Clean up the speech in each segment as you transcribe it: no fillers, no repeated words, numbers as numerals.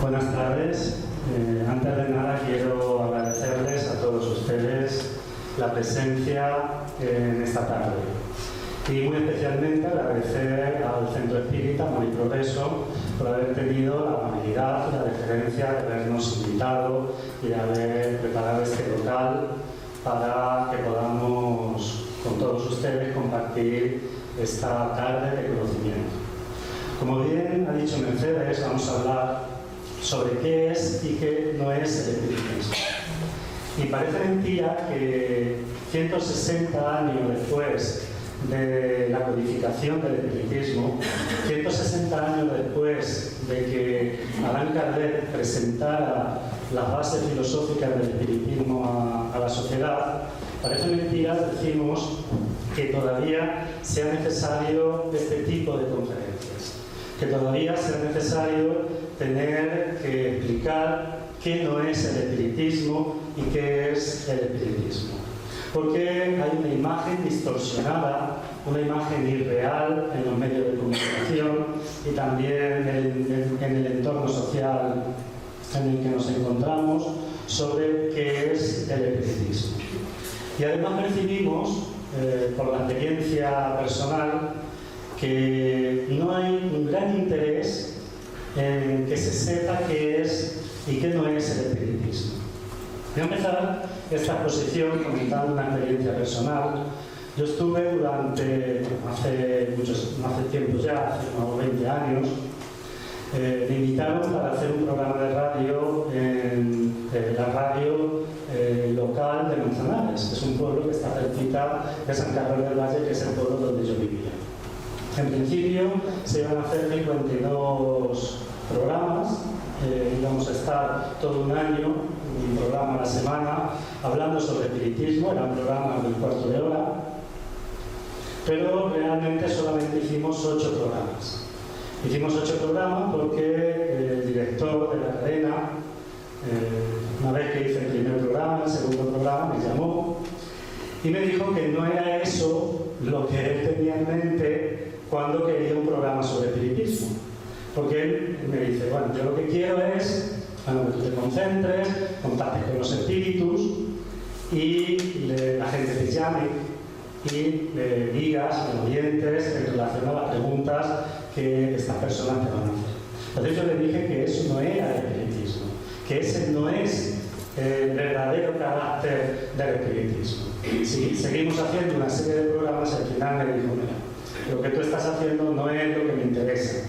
Buenas tardes. Antes de nada quiero agradecerles a todos ustedes la presencia en esta tarde. Y muy especialmente agradecer al Centro Espírita Amor y Progreso por haber tenido la amabilidad y la deferencia de habernos invitado y de haber preparado este local para que podamos con todos ustedes compartir esta tarde de conocimiento. Como bien ha dicho Mercedes, vamos a hablar sobre qué es y qué no es el espiritismo. Y parece mentira que 160 años después de la codificación del espiritismo, 160 años después de que Allan Kardec presentara las bases filosóficas del espiritismo a la sociedad, parece mentira, decimos, que todavía sea necesario este tipo de conferencias, que todavía sea necesario tener que explicar qué no es el espiritismo y qué es el espiritismo. Porque hay una imagen distorsionada, una imagen irreal en los medios de comunicación y también en el entorno social en el que nos encontramos sobre qué es el espiritismo. Y además percibimos, por la experiencia personal, que no hay un gran interés en que se sepa qué es y qué no es el espiritismo. Voy a empezar esta exposición comentando una experiencia personal. Yo estuve durante, hace tiempo ya, hace unos 20 años, me invitaron para hacer un programa de radio en la radio local de Manzanares. Es un pueblo que está cerquita de San Carlos del Valle, que es el pueblo donde yo vivía. En principio se iban a hacer 52 programas, íbamos a estar todo un año, un programa a la semana, hablando sobre espiritismo, era un programa de un cuarto de hora, pero realmente solamente hicimos 8 programas. Hicimos 8 programas porque el director de la cadena, una vez que hice el primer programa, el segundo programa, me llamó y me dijo que no era eso lo que él tenía en mente cuando quería un programa sobre espiritismo. Porque él me dice, bueno, yo lo que quiero es que tú te concentres, contactes con los espíritus y la gente te llame y le digas a los oyentes en relación a las preguntas que estas personas te van a hacer. Entonces yo le dije que eso no era el espiritismo, que ese no es el verdadero carácter del espiritismo. Si seguimos haciendo una serie de programas, al final me dijo, mira, lo que tú estás haciendo no es lo que me interesa,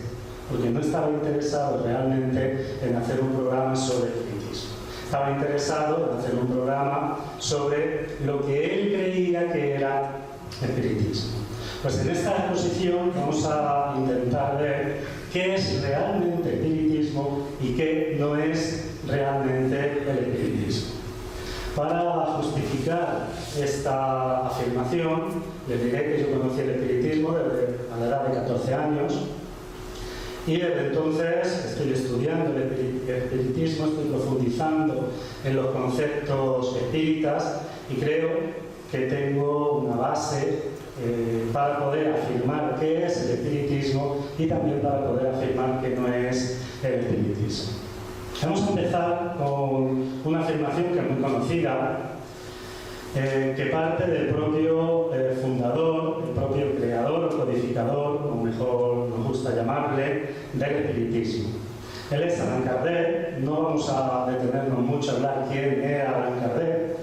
porque no estaba interesado realmente en hacer un programa sobre espiritismo. Estaba interesado en hacer un programa sobre lo que él creía que era espiritismo. Pues en esta exposición vamos a intentar ver qué es realmente espiritismo y qué no es realmente el espiritismo. Para justificar esta afirmación, les diré que yo conocí el espiritismo desde a la edad de 14 años y desde entonces estoy estudiando el espiritismo, estoy profundizando en los conceptos espíritas y creo que tengo una base para poder afirmar qué es el espiritismo y también para poder afirmar que no es el espiritismo. Vamos a empezar con una afirmación que es muy conocida, que parte del propio fundador, el propio creador o codificador, como mejor nos gusta llamarle, del espiritismo. Él es Allan Kardec. No vamos a detenernos mucho a hablar quién era Allan Kardec,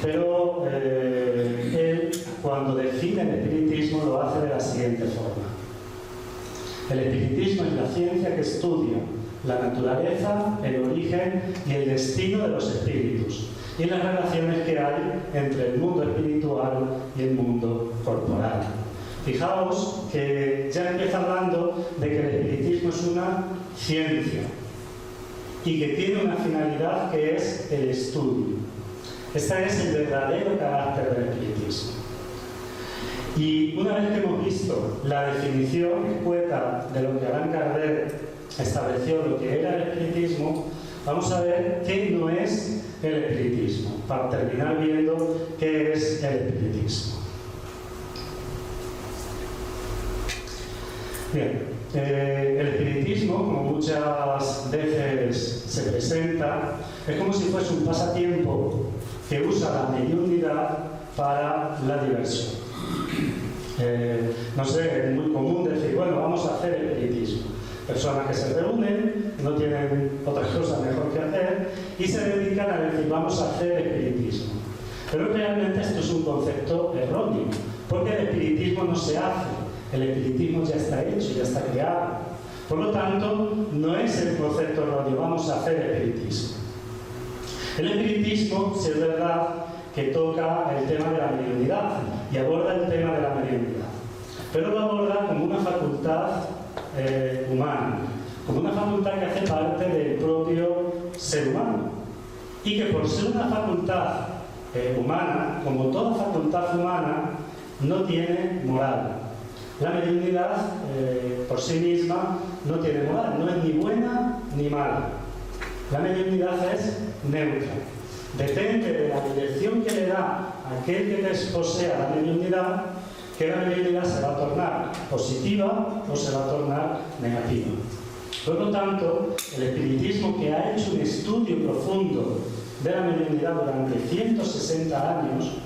pero él, cuando define el espiritismo, lo hace de la siguiente forma. El espiritismo es la ciencia que estudia la naturaleza, el origen y el destino de los espíritus y las relaciones que hay entre el mundo espiritual y el mundo corporal. Fijaos que ya empieza hablando de que el espiritismo es una ciencia y que tiene una finalidad que es el estudio. Este es el verdadero carácter del espiritismo. Y una vez que hemos visto la definición escueta de lo que Allan Kardec estableció lo que era el espiritismo, vamos a ver qué no es el espiritismo, para terminar viendo qué es el espiritismo. Bien, El espiritismo, como muchas veces se presenta, es como si fuese un pasatiempo que usa la mediunidad para la diversión. No sé, es muy común decir, bueno, vamos a hacer espiritismo. Personas que se reúnen, no tienen otras cosas mejor que hacer y se dedican a decir, vamos a hacer espiritismo. Pero realmente esto es un concepto erróneo, porque el espiritismo no se hace, el espiritismo ya está hecho, ya está creado. Por lo tanto, no es el concepto erróneo, vamos a hacer espiritismo. El espiritismo, si es verdad, que toca el tema de la mediunidad y aborda el tema de la mediunidad, pero lo aborda como una facultad humana, como una facultad que hace parte del propio ser humano y que por ser una facultad humana, como toda facultad humana, no tiene moral. La mediunidad por sí misma no tiene moral, no es ni buena ni mala. La mediunidad es neutra. Depende de la dirección que le da aquel que desposea la mediunidad, que la mediunidad se va a tornar positiva o se va a tornar negativa. Por lo tanto, el espiritismo, que ha hecho un estudio profundo de la mediunidad durante 160 años,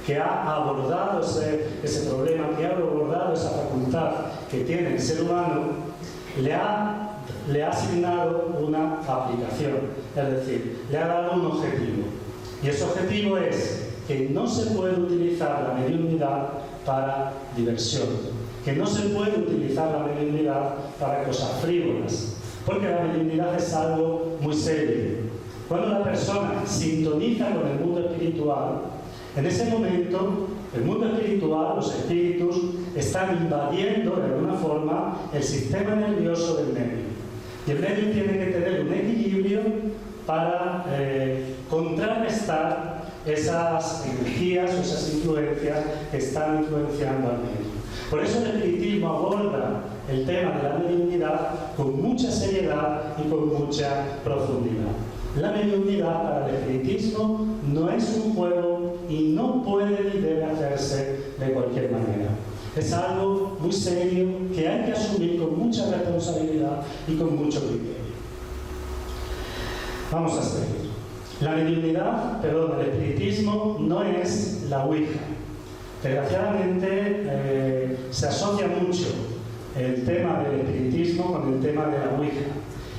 que ha abordado ese problema, que ha abordado esa facultad que tiene el ser humano, le ha asignado una aplicación, es decir, le ha dado un objetivo. Y ese objetivo es que no se puede utilizar la mediunidad para diversión, que no se puede utilizar la mediunidad para cosas frívolas, porque la mediunidad es algo muy serio. Cuando la persona sintoniza con el mundo espiritual, en ese momento el mundo espiritual, los espíritus, están invadiendo de alguna forma el sistema nervioso del medio. Y el medio tiene que tener un equilibrio para contrarrestar esas energías o esas influencias que están influenciando al medio. Por eso el espiritismo aborda el tema de la mediunidad con mucha seriedad y con mucha profundidad. La mediunidad para el espiritismo no es un juego y no puede ni debe hacerse de cualquier manera. Es algo muy serio que hay que asumir con mucha responsabilidad y con mucho criterio. Vamos a seguir. La mediunidad, el espiritismo no es la Ouija. Desgraciadamente se asocia mucho el tema del espiritismo con el tema de la Ouija.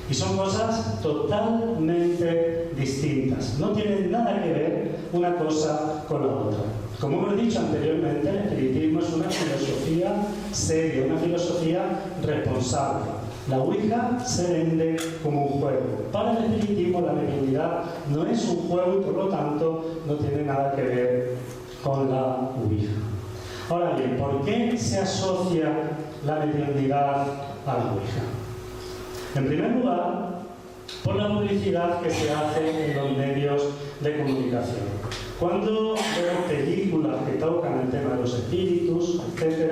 Y son cosas totalmente distintas. No tienen nada que ver una cosa con la otra. Como hemos dicho anteriormente, el espiritismo es una filosofía seria, una filosofía responsable. La Ouija se vende como un juego. Para el espiritismo la mediunidad no es un juego y por lo tanto no tiene nada que ver con la Ouija. Ahora bien, ¿por qué se asocia la mediunidad a la Ouija? En primer lugar, por la publicidad que se hace en los medios de comunicación. Cuando vemos películas que tocan el tema de los espíritus, etc.,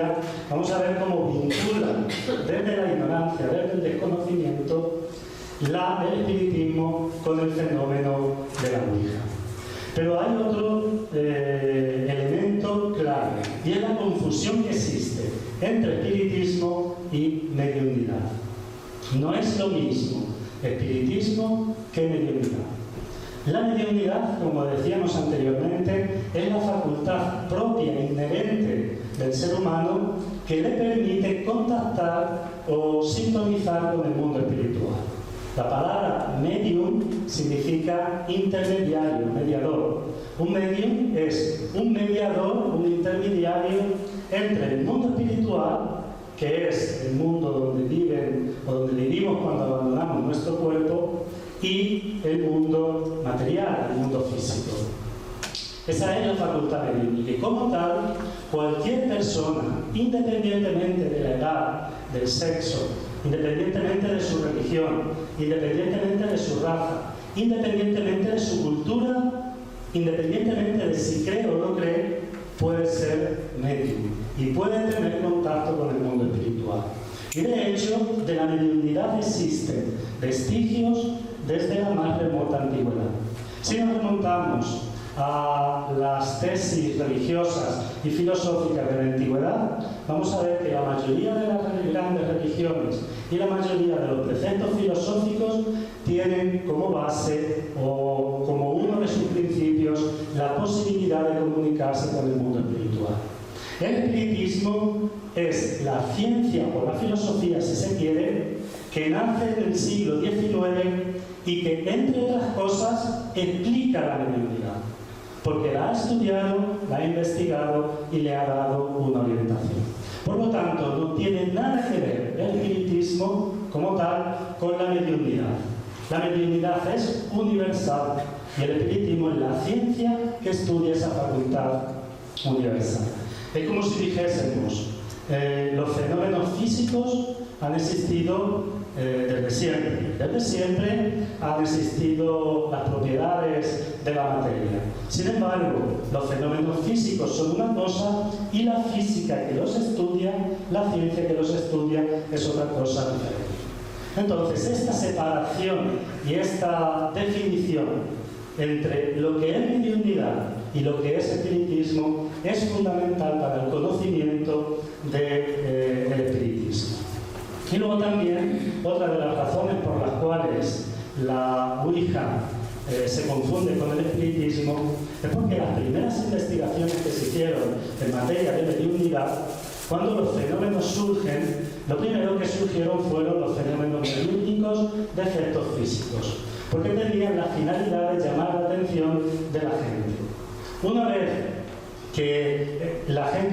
vamos a ver cómo vinculan desde la ignorancia, desde el desconocimiento, el espiritismo con el fenómeno de la Ouija. Pero hay otro elemento clave, y es la confusión que existe entre espiritismo y mediunidad. No es lo mismo espiritismo que mediunidad. La mediunidad, como decíamos anteriormente, es la facultad propia e inherente del ser humano que le permite contactar o sintonizar con el mundo espiritual. La palabra medium significa intermediario, mediador. Un medium es un mediador, un intermediario entre el mundo espiritual, que es el mundo donde viven o donde vivimos cuando abandonamos nuestro cuerpo, y el mundo material, el mundo físico. Esa es la facultad mediúnica y como tal, cualquier persona, independientemente de la edad, del sexo, independientemente de su religión, independientemente de su raza, independientemente de su cultura, independientemente de si cree o no cree, puede ser medium y puede tener contacto con el mundo espiritual. Y de hecho, de la mediunidad existen vestigios desde la más remota antigüedad. Si nos remontamos a las tesis religiosas y filosóficas de la antigüedad, vamos a ver que la mayoría de las grandes religiones y la mayoría de los preceptos filosóficos tienen como base o como uno de sus principios la posibilidad de comunicarse con el mundo espiritual. El espiritismo es la ciencia o la filosofía, si se quiere, que nace en el siglo XIX y que, entre otras cosas, explica la mediunidad, porque la ha estudiado, la ha investigado y le ha dado una orientación. Por lo tanto, no tiene nada que ver el espiritismo como tal con la mediunidad. La mediunidad es universal y el espiritismo es la ciencia que estudia esa facultad universal. Es como si dijésemos, los fenómenos físicos han existido desde siempre. Desde siempre han existido las propiedades de la materia. Sin embargo, los fenómenos físicos son una cosa y la física que los estudia, la ciencia que los estudia, es otra cosa diferente. Entonces, esta separación y esta definición entre lo que es mediunidad y lo que es espiritismo es fundamental para el conocimiento del espiritismo. Y luego también, otra de las razones por las cuales la Ouija se confunde con el espiritismo es porque las primeras investigaciones que se hicieron en materia de mediunidad, cuando los fenómenos surgen, lo primero que surgieron fueron los fenómenos mediúnicos de efectos físicos, porque tenían la finalidad de llamar la atención de la gente. Una vez que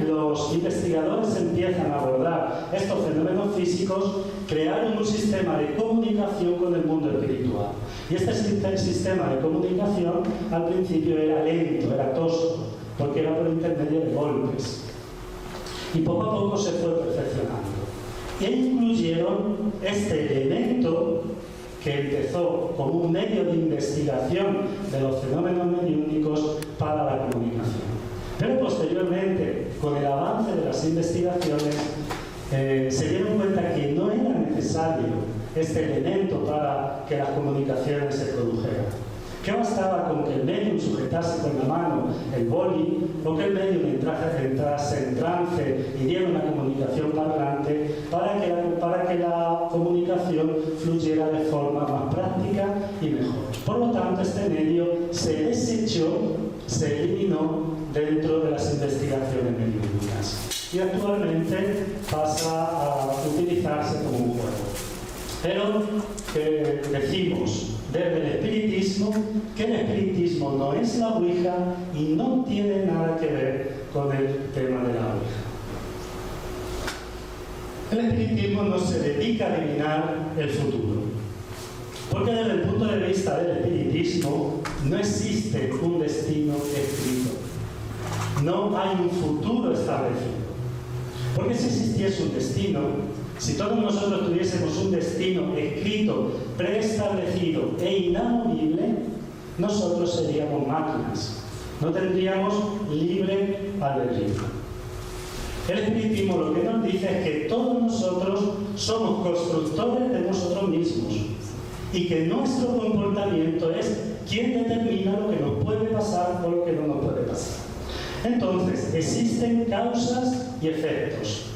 los investigadores empiezan a abordar estos fenómenos físicos, crearon un sistema de comunicación con el mundo espiritual. Y este sistema de comunicación al principio era lento, era tosco, porque era por intermedio de golpes. Y poco a poco se fue perfeccionando. E incluyeron este elemento que empezó como un medio de investigación de los fenómenos mediúnicos para la comunicación. Pero posteriormente, con el avance de las investigaciones, se dieron cuenta que no era necesario este elemento para que las comunicaciones se produjeran. Que bastaba con que el medium sujetase con la mano el boli o que el medium entrase en trance y diera una comunicación parlante para que la comunicación fluyera de forma más práctica y mejor. Por lo tanto, este medio se desechó, se eliminó dentro de las investigaciones mediúnicas y actualmente pasa a utilizarse como un juego. Pero decimos desde el espiritismo que el espiritismo no es la Ouija y no tiene nada que ver con el tema de la Ouija. El espiritismo no se dedica a adivinar el futuro, porque desde el punto de vista del espiritismo no existe un destino escrito, no hay un futuro establecido, porque si existiese un destino, si todos nosotros tuviésemos un destino escrito, preestablecido e inamovible, nosotros seríamos máquinas, no tendríamos libre albedrío. El espiritismo lo que nos dice es que todos nosotros somos constructores de nosotros mismos y que nuestro comportamiento es quien determina lo que nos puede pasar o lo que no nos puede pasar. Entonces, existen causas y efectos.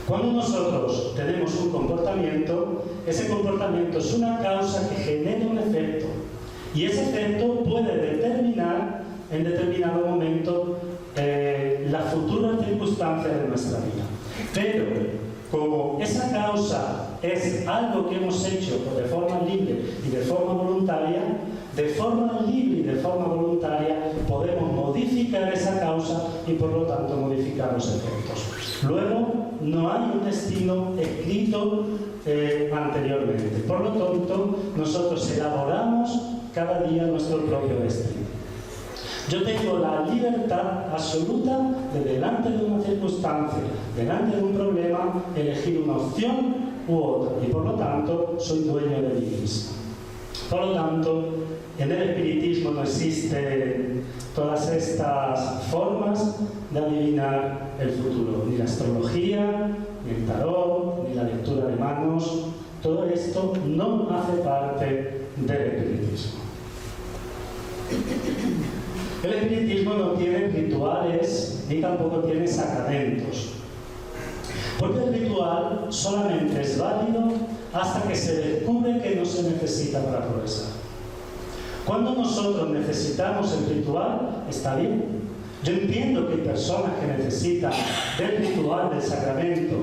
Cuando nosotros tenemos un comportamiento, ese comportamiento es una causa que genera un efecto. Y ese efecto puede determinar en determinado momento las futuras circunstancias de nuestra vida. Pero, como esa causa es algo que hemos hecho de forma libre y de forma voluntaria, de forma libre y de forma voluntaria podemos modificar esa causa y por lo tanto modificar los efectos. Luego, no hay un destino escrito anteriormente. Por lo tanto, nosotros elaboramos cada día nuestro propio destino. Yo tengo la libertad absoluta de, delante de una circunstancia, delante de un problema, elegir una opción u otra. Y por lo tanto, soy dueño de mí mismo. Por lo tanto, en el espiritismo no existen todas estas formas de adivinar el futuro. Ni la astrología, ni el tarot, ni la lectura de manos. Todo esto no hace parte del espiritismo. El espiritismo no tiene rituales ni tampoco tiene sacramentos. Porque el ritual solamente es válido hasta que se descubre que no se necesita para progresar. Cuando nosotros necesitamos el ritual, está bien. Yo entiendo que hay personas que necesitan del ritual, del sacramento,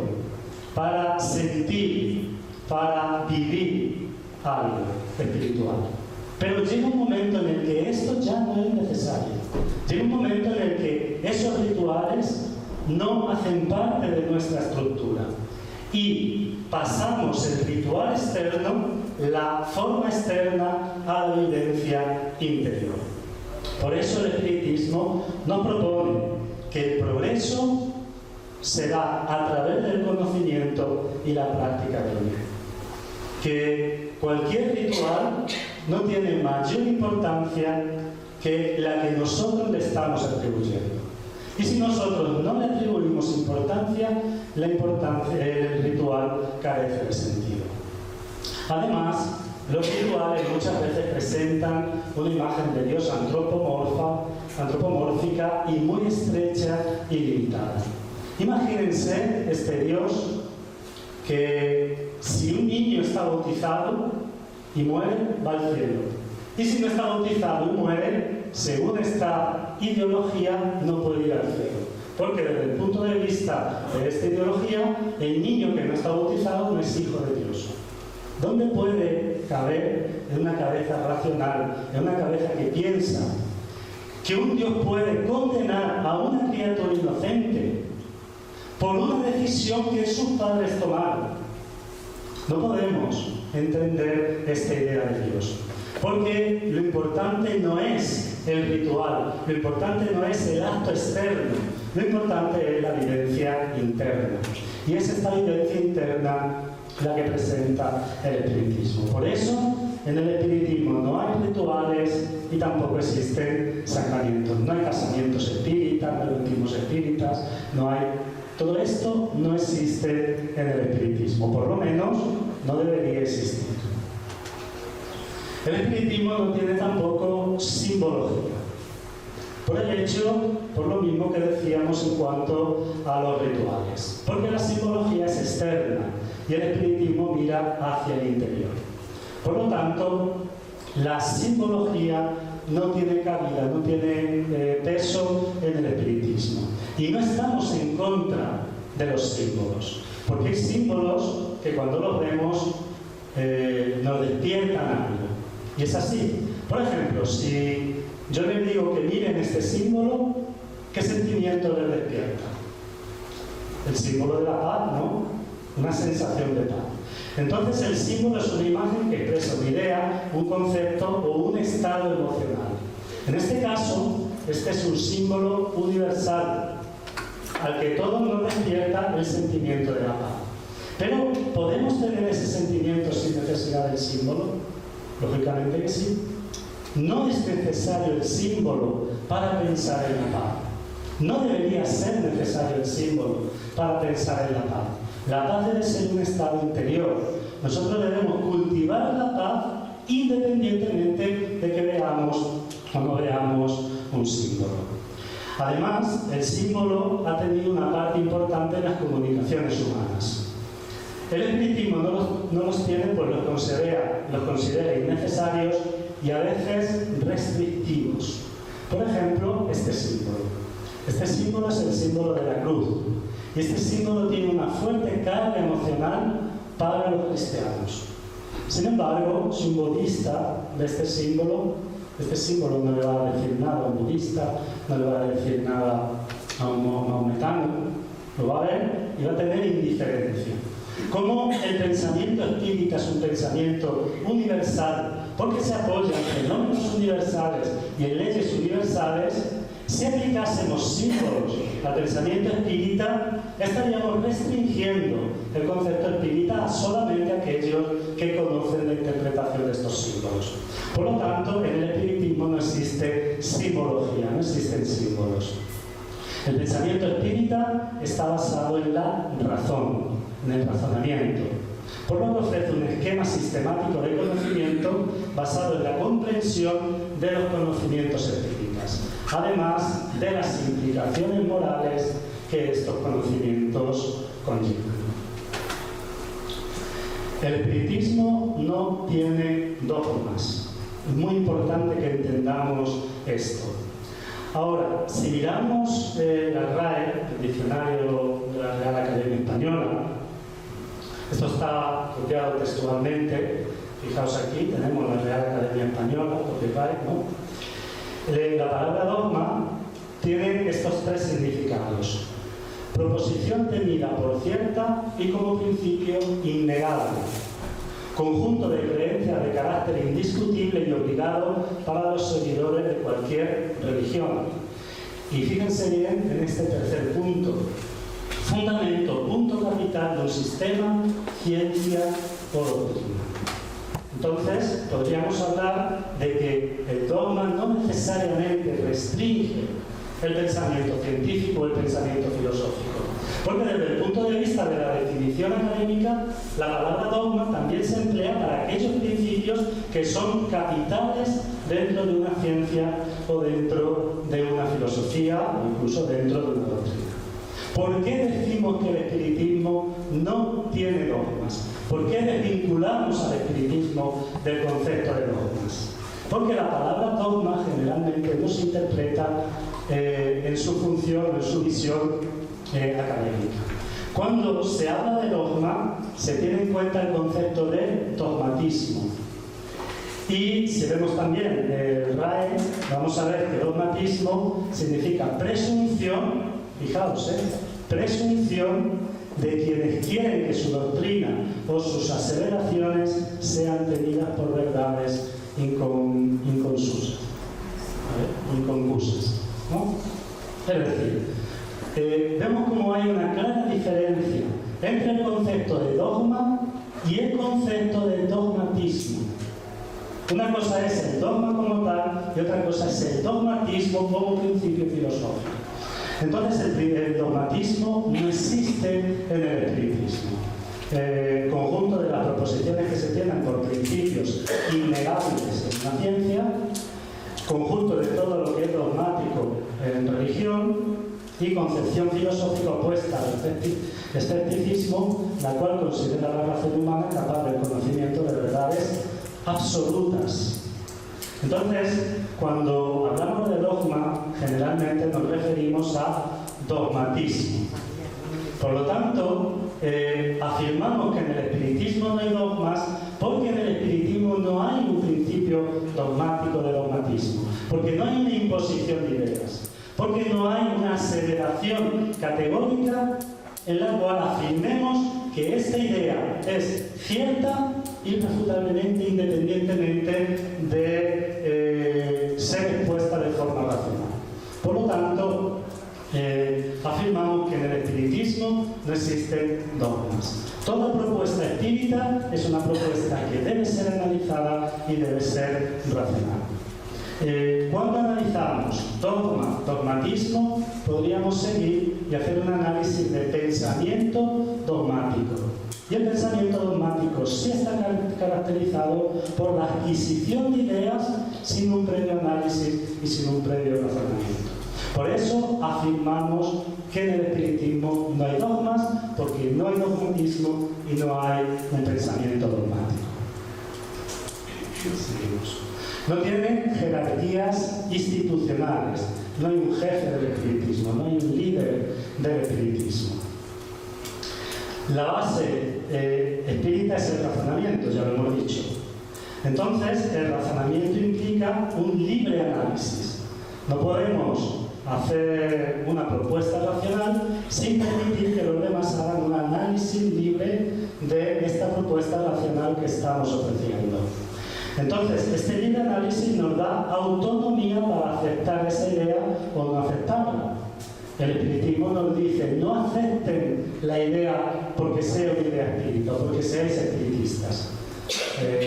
para sentir, para vivir algo espiritual. Pero llega un momento en el que esto ya no es necesario. Llega un momento en el que esos rituales no hacen parte de nuestra estructura. Y pasamos el ritual externo, la forma externa, a la vivencia interior. Por eso el espiritismo nos propone que el progreso se da a través del conocimiento y la práctica del bien. Que cualquier ritual no tiene mayor importancia que la que nosotros le estamos atribuyendo. Y si nosotros no le atribuimos importancia, el ritual carece de sentido. Además, los rituales muchas veces presentan una imagen de Dios antropomórfica y muy estrecha y limitada. Imagínense este Dios que si un niño está bautizado y muere, va al cielo. Y si no está bautizado y muere, según esta ideología, no puede ir al cielo. Porque desde el punto de vista de esta ideología, el niño que no está bautizado no es hijo de Dios. ¿Dónde puede caber en una cabeza racional, en una cabeza que piensa que un Dios puede condenar a una criatura inocente por una decisión que sus padres tomaron? No podemos entender esta idea de Dios. Porque lo importante no es el ritual, lo importante no es el acto externo, lo importante es la vivencia interna. Y es esta vivencia interna la que presenta el espiritismo. Por eso, en el espiritismo no hay rituales y tampoco existen sacramentos. No hay casamientos espíritas, no hay bautismos espíritas, no hay... Todo esto no existe en el espiritismo, por lo menos no debería existir. El espiritismo no tiene tampoco simbología, por el hecho, por lo mismo que decíamos en cuanto a los rituales, porque la simbología es externa y el espiritismo mira hacia el interior. Por lo tanto, la simbología no tiene cabida, no tiene peso en el espiritismo. Y no estamos en contra de los símbolos, porque hay símbolos que cuando los vemos nos despiertan algo. Y es así. Por ejemplo, si yo les digo que miren este símbolo, ¿qué sentimiento les despierta? El símbolo de la paz, ¿no? Una sensación de paz. Entonces el símbolo es una imagen que expresa una idea, un concepto o un estado emocional. En este caso, este es un símbolo universal, al que todos nos despierta el sentimiento de la paz. Pero, ¿podemos tener ese sentimiento sin necesidad del símbolo? Lógicamente que sí. No es necesario el símbolo para pensar en la paz. No debería ser necesario el símbolo para pensar en la paz. La paz debe ser un estado interior. Nosotros debemos cultivar la paz independientemente de que veamos o no veamos un símbolo. Además, el símbolo ha tenido una parte importante en las comunicaciones humanas. El espiritismo no los tiene, pues los considera innecesarios y a veces restrictivos. Por ejemplo, este símbolo. Este símbolo es el símbolo de la cruz. Y este símbolo tiene una fuerte carga emocional para los cristianos. Sin embargo, si un budista ve este símbolo no le va a decir nada a un budista, no le va a decir nada a un maometano, lo va a ver y va a tener indiferencia. Como el pensamiento espírita es un pensamiento universal, porque se apoya en fenómenos universales y en leyes universales, si aplicásemos símbolos al pensamiento espírita, estaríamos restringiendo el concepto espírita a solamente aquellos que conocen la interpretación de estos símbolos. Por lo tanto, en el espiritismo no existe simbología, no existen símbolos. El pensamiento espírita está basado en la razón, en el razonamiento. Por lo que ofrece un esquema sistemático de conocimiento basado en la comprensión de los conocimientos espíritas. además de las implicaciones morales que estos conocimientos conllevan. El espiritismo no tiene dogmas. Es muy importante que entendamos esto. Ahora, si miramos la RAE, el diccionario de la Real Academia Española, esto está copiado textualmente. Fijaos aquí, tenemos la Real Academia Española, copyright, ¿no? La palabra dogma tiene estos tres significados. Proposición tenida por cierta y como principio innegable. Conjunto de creencias de carácter indiscutible y obligado para los seguidores de cualquier religión. Y fíjense bien en este tercer punto. Fundamento, punto capital de un sistema, ciencia o doctrina. Entonces, podríamos hablar de que el dogma no necesariamente restringe el pensamiento científico o el pensamiento filosófico. Porque desde el punto de vista de la definición académica, la palabra dogma también se emplea para aquellos principios que son capitales dentro de una ciencia o dentro de una filosofía o incluso dentro de una doctrina. ¿Por qué decimos que el espiritismo no tiene dogmas? ¿Por qué desvinculamos al espiritismo del concepto de dogmas? Porque la palabra dogma generalmente no se interpreta en su función, en su visión académica. Cuando se habla de dogma, se tiene en cuenta el concepto de dogmatismo. Y si vemos también el RAE, vamos a ver que dogmatismo significa presunción, fijaos, presunción de quienes quieren que su doctrina o sus aseveraciones sean tenidas por verdades inconcusas, ¿no? Es decir, vemos como hay una clara diferencia entre el concepto de dogma y el concepto de dogmatismo. Una cosa es el dogma como tal y otra cosa es el dogmatismo como principio filosófico. Entonces el dogmatismo no existe en el espiritismo. El conjunto de las proposiciones que se tienen por principios innegables en una ciencia, conjunto de todo lo que es dogmático en religión y concepción filosófica opuesta al escepticismo, la cual considera a la raza humana capaz del conocimiento de verdades absolutas. Entonces, cuando hablamos de dogma, generalmente nos referimos a dogmatismo. Por lo tanto, afirmamos que en el espiritismo no hay dogmas porque en el espiritismo no hay un principio dogmático de dogmatismo, porque no hay una imposición de ideas, porque no hay una aseveración categórica en la cual afirmemos que esta idea es cierta irrefutablemente, independientemente de ser expuesta de forma racional. Por lo tanto, afirmamos que en el espiritismo no existen dogmas. Toda propuesta espírita es una propuesta que debe ser analizada y debe ser racional. Cuando analizamos dogmatismo, podríamos seguir y hacer un análisis de pensamiento dogmático. Y el pensamiento dogmático sí está caracterizado por la adquisición de ideas sin un previo análisis y sin un previo razonamiento. Por eso afirmamos que en el espiritismo no hay dogmas, porque no hay dogmatismo y no hay un pensamiento dogmático. Seguimos. No tiene jerarquías institucionales, no hay un jefe del espiritismo, no hay un líder del espiritismo. La base espírita es el razonamiento, ya lo hemos dicho. Entonces, el razonamiento implica un libre análisis. No podemos hacer una propuesta racional sin permitir que los demás hagan un análisis libre de esta propuesta racional que estamos ofreciendo. Entonces, este libre análisis nos da autonomía para aceptar esa idea o no aceptarla. El espiritismo nos dice, no acepten la idea porque sea una idea espírita, porque seáis espiritistas.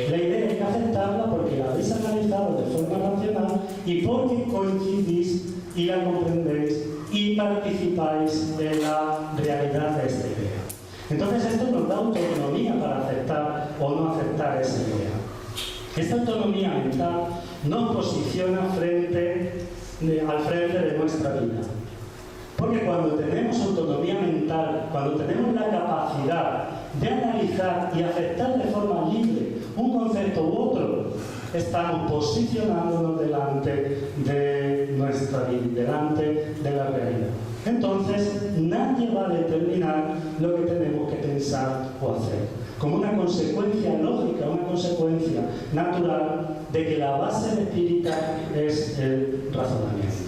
La idea hay que aceptarla porque la habéis analizado de forma racional y porque coincidís y la comprendéis y participáis en la realidad de esta idea. Entonces esto nos da autonomía para aceptar o no aceptar esa idea. Esta autonomía mental nos posiciona frente al frente de nuestra vida. Porque cuando tenemos autonomía mental, cuando tenemos la capacidad de analizar y aceptar de forma libre un concepto u otro, estamos posicionándonos delante de nuestra vida, delante de la realidad. Entonces, nadie va a determinar lo que tenemos que pensar o hacer, como una consecuencia lógica, una consecuencia natural de que la base del espírita es el razonamiento.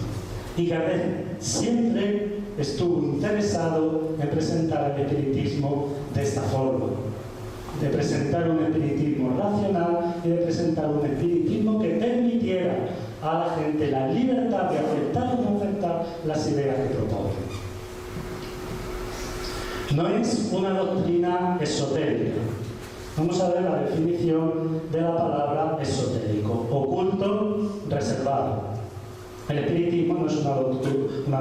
Y Kardec siempre estuvo interesado en presentar el espiritismo de esta forma, de presentar un espiritismo racional y de presentar un espiritismo que permitiera a la gente la libertad de aceptar o no aceptar las ideas que propone. No es una doctrina esotérica. Vamos a ver la definición de la palabra esotérico: oculto, reservado. El espiritismo no es una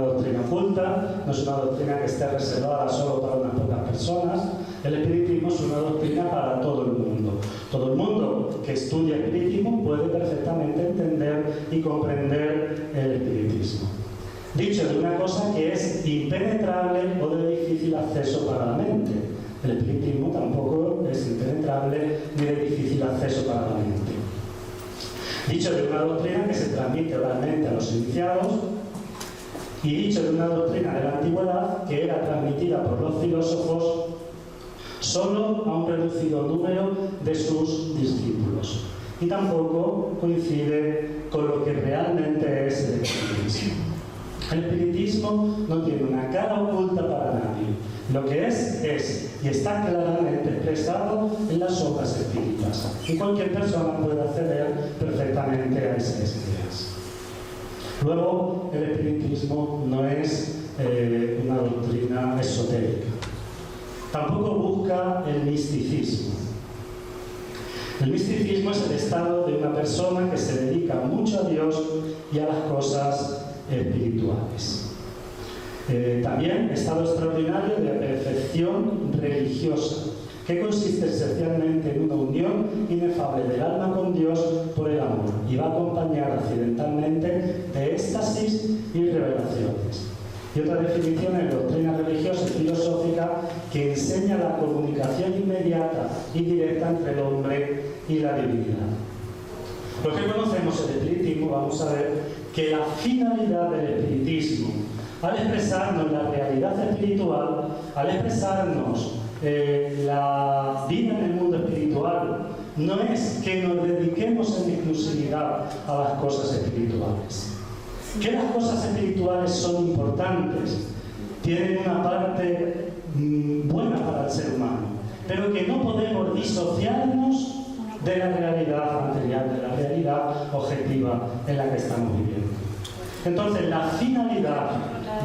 doctrina oculta, no es una doctrina que esté reservada solo para unas pocas personas. El espiritismo es una doctrina para todo el mundo. Todo el mundo que estudia espiritismo puede perfectamente entender y comprender el espiritismo. Dicho de una cosa que es impenetrable o de difícil acceso para la mente. El espiritismo tampoco es impenetrable ni de difícil acceso para la mente. Dicho de una doctrina que se transmite oralmente a los iniciados, y dicho de una doctrina de la antigüedad que era transmitida por los filósofos solo a un reducido número de sus discípulos. Y tampoco coincide con lo que realmente es el espiritismo. El espiritismo no tiene una cara oculta para nadie. Lo que es y está claramente expresado en las obras espíritas. Y cualquier persona puede acceder perfectamente a esas ideas. Luego, el espiritismo no es una doctrina esotérica. Tampoco busca el misticismo. El misticismo es el estado de una persona que se dedica mucho a Dios y a las cosas espirituales. También estado extraordinario de perfección religiosa, que consiste esencialmente en una unión inefable del alma con Dios por el amor y va acompañada accidentalmente de éxtasis y revelaciones. Y otra definición es doctrina religiosa y filosófica que enseña la comunicación inmediata y directa entre el hombre y la divinidad. Los que conocemos el espiritismo vamos a ver que la finalidad del espiritismo, al expresarnos la realidad espiritual, al expresarnos la vida en el mundo espiritual, no es que nos dediquemos en exclusividad a las cosas espirituales. Que las cosas espirituales son importantes, tienen una parte buena para el ser humano, pero que no podemos disociarnos de la realidad material, de la realidad objetiva en la que estamos viviendo. Entonces, la finalidad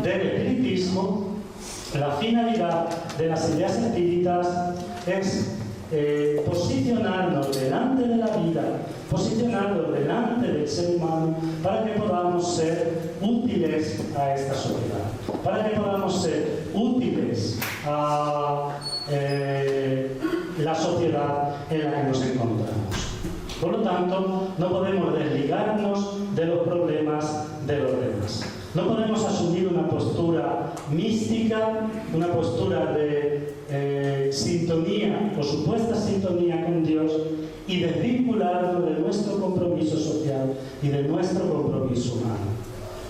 del espiritismo, la finalidad de las ideas espíritas es posicionarnos delante de la vida, posicionarnos delante del ser humano para que podamos ser útiles a esta sociedad, para que podamos ser útiles a la sociedad en la que nos encontramos. Por lo tanto, no podemos desligarnos de los problemas de los demás. No podemos asumir una postura mística, una postura de sintonía o supuesta sintonía con Dios y desvincularnos de nuestro compromiso social y de nuestro compromiso humano.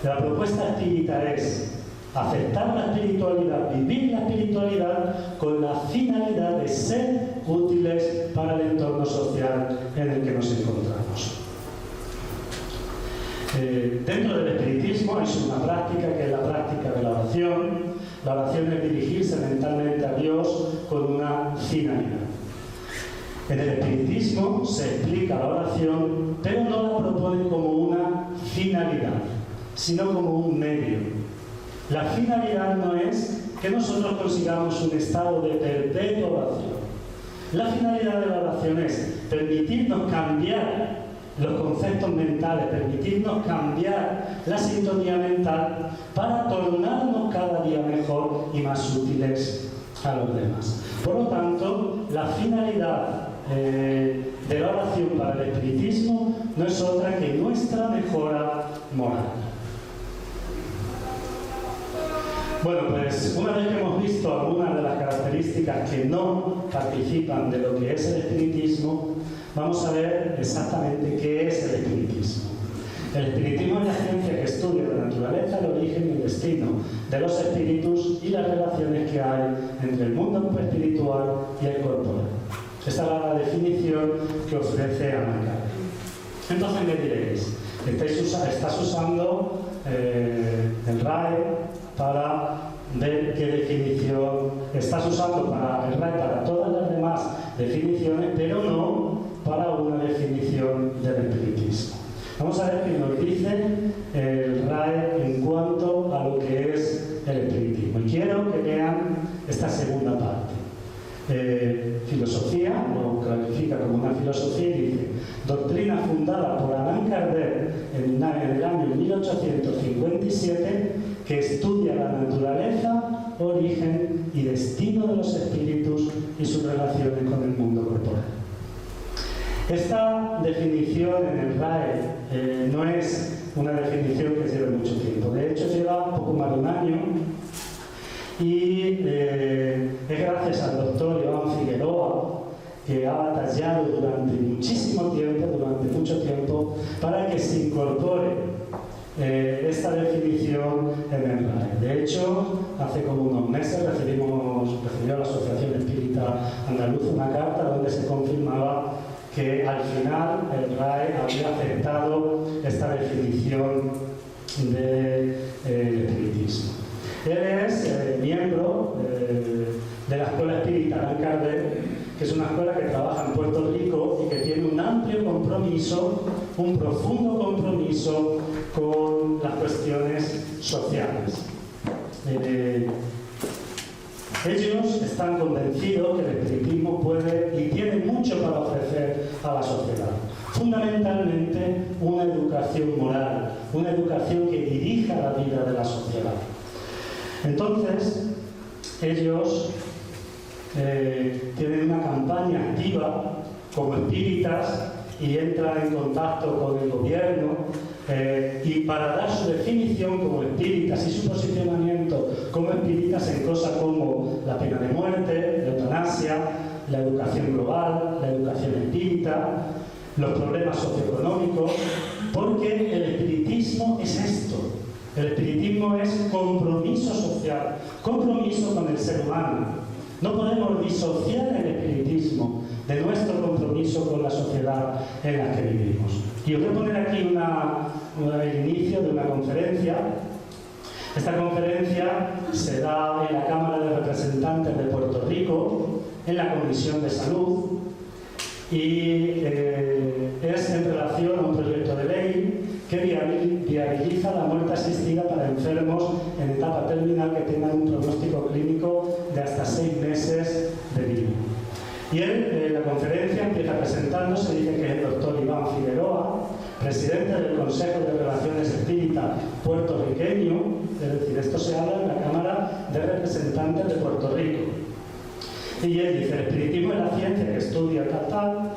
La propuesta espírita es aceptar la espiritualidad, vivir la espiritualidad con la finalidad de ser útiles para el entorno social en el que nos encontramos. Dentro del espiritismo hay una práctica que es la práctica de la oración. La oración es dirigirse mentalmente a Dios con una finalidad. En el espiritismo se explica la oración, pero no la propone como una finalidad, sino como un medio. La finalidad no es que nosotros consigamos un estado de perpetua oración. La finalidad de la oración es permitirnos cambiar los conceptos mentales, permitirnos cambiar la sintonía mental para tornarnos cada día mejor y más útiles a los demás. Por lo tanto, la finalidad de la oración para el espiritismo no es otra que nuestra mejora moral. Bueno, pues una vez que hemos visto algunas de las características que no participan de lo que es el espiritismo, vamos a ver exactamente qué es el espiritismo. El espiritismo es la ciencia que estudia la naturaleza, el origen y el destino de los espíritus y las relaciones que hay entre el mundo espiritual y el corporal. Esta es la definición que ofrece Anna. Entonces me diréis, estás usando el RAE para ver qué definición estás usando para el RAE para todas las demás definiciones, pero no para una definición del espiritismo. Vamos a ver qué nos dice el RAE en cuanto a lo que es el espiritismo. Y quiero que vean esta segunda parte. Filosofía, lo califica como una filosofía y dice: doctrina fundada por Allan Kardec en el año 1857 que estudia la naturaleza, origen y destino de los espíritus y sus relaciones con el mundo corporal. Esta definición en el RAE no es una definición que lleve mucho tiempo. De hecho, lleva un poco más de un año y es gracias al doctor Joan Figueroa, que ha batallado durante muchísimo tiempo, durante mucho tiempo, para que se incorpore esta definición en el RAE. De hecho, hace como unos meses recibió la Asociación Espírita Andaluza una carta donde se confirmaba que al final el RAE había aceptado esta definición del espiritismo. Él es miembro de la Escuela Espírita Allan Kardec, que es una escuela que trabaja en Puerto Rico y que tiene un amplio compromiso, un profundo compromiso con las cuestiones sociales. Ellos están convencidos que el espiritismo puede y tiene mucho para ofrecer a la sociedad. Fundamentalmente una educación moral, una educación que dirija la vida de la sociedad. Entonces, ellos tienen una campaña activa como espíritas y entran en contacto con el gobierno y para dar su definición como espíritas y su posicionamiento como espíritas en cosas como la pena de muerte, la eutanasia, la educación global, la educación espírita, los problemas socioeconómicos, porque el espiritismo es esto. El espiritismo es compromiso social, compromiso con el ser humano. No podemos disociar el espiritismo de nuestro compromiso con la sociedad en la que vivimos. Y os voy a poner aquí el inicio de una conferencia. Esta conferencia se da en la Cámara de Representantes de Puerto Rico, en la Comisión de Salud, y es en relación a un proyecto de ley que viabiliza la muerte asistida para enfermos en etapa terminal que tengan un pronóstico clínico de hasta 6 meses de vida. Y él, en la conferencia, empieza presentándose, dice que es el doctor Iván Figueroa, presidente del Consejo de Relaciones Espíritas puertorriqueño, es decir, esto se habla en la Cámara de Representantes de Puerto Rico. Y él dice: el espiritismo es la ciencia que estudia tal,